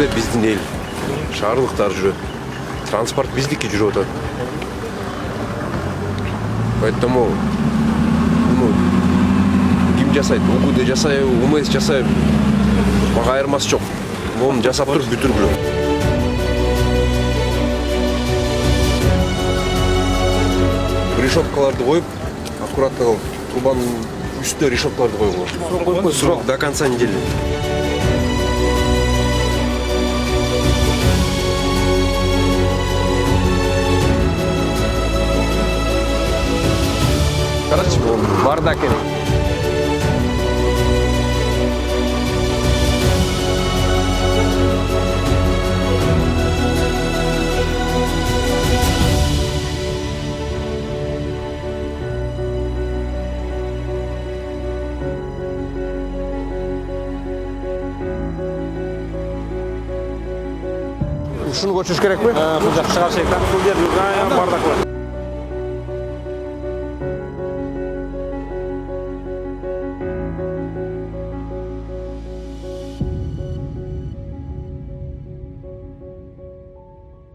жерде биздин эл, шаарлыктар жүрөт. Транспорт биздики жүрүп атат. Поэтому ким жасайт? УКУД жасайбы, УМС жасайбы? Мага айырмасы жок. Мону жасап туруп бүтүргүлө. Решеткаларды коюп, аккуратно трубанын үстүнө решеткаларды койгула. Срок до конца недели. Короче, бардак керек. Ушуну көчүрүш керекпи? Бул жак чыгар шектен бул жерде бардак бар.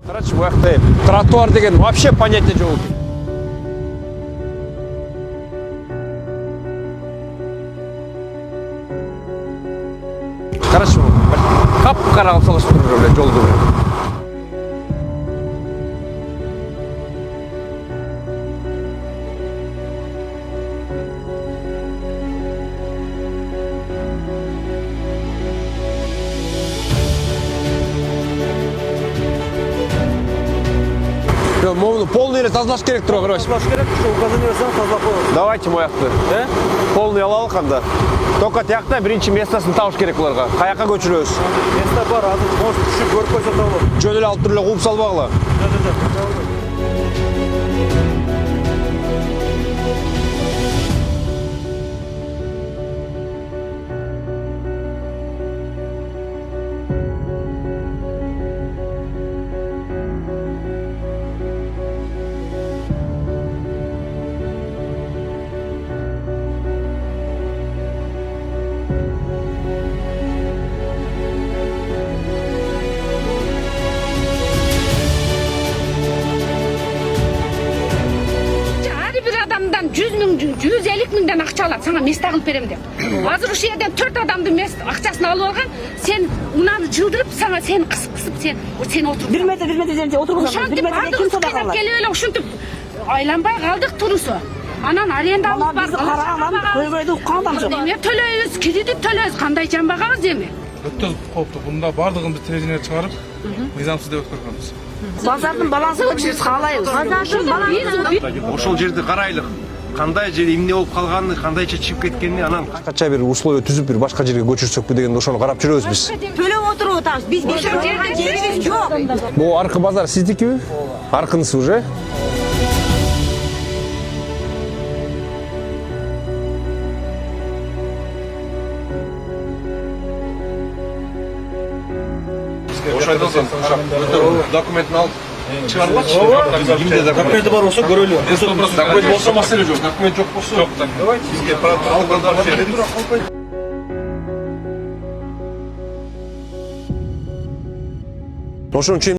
Короче, бу жакта тротуар деген вообще понятие жок. Короче, кап-кара салыштырып туруп эле жолду. Моуну полный эле тазалаш керек туруп карабайсызбы? Тазалаш керек, ушу указание берсең тазалап коебуз. Давайте моякты. Полный алалык анда. Только тиякта биринчи местосын табыш керек буларга. Каяка көчүрөбүз? Место бар, азыр может түшүп көрүп койсок да болот. Жөн эле алып туруп эле кууп салбагыла. Адамдан 100 миң, 150 миңден акча алат, сага место кылып берем деп. Азыр ушул жерден 4 адамдын акчасын алып алган, сен унаны жылдырып, сен кысып, сен отуруп. 1 метр жерде отургузам. 1 метрге ким сада калат? Келип эле ушинтип айланбай калдык турусу. Анан арендалык бар. Биз караган көйгөйдү уккандам жок. Эме төлөйбүз, кредит төлөйбүз, кандай жамбагабыз эми? Өтө кооптуу. Бунда бардыгын биз терезелерди чыгарып, мыйзамсыз деп өткөргөнбүз. Базардын балансын биз каалайбыз. Базардын балансын. Ошол жерди карайлык. Кандай жер эмне болуп калганын, кандайча чыгып кеткенин, анан башкача бир условия түзүп, бир башка жерге көчүрсөкпү дегенде ошону карап жүрөбүз биз. Төлөп отуруп атабыз. Биз бешөөргөн жерибиз жок. Бул аркы базар сиздикиби? Аркынысы уже? Ошойдон документин алып чыгарылачы. Кимде Документи бар болсо көрөлү. документ болсо маселе жок. Документ жок болсо жок. Давайте бизге алып ошон үчүн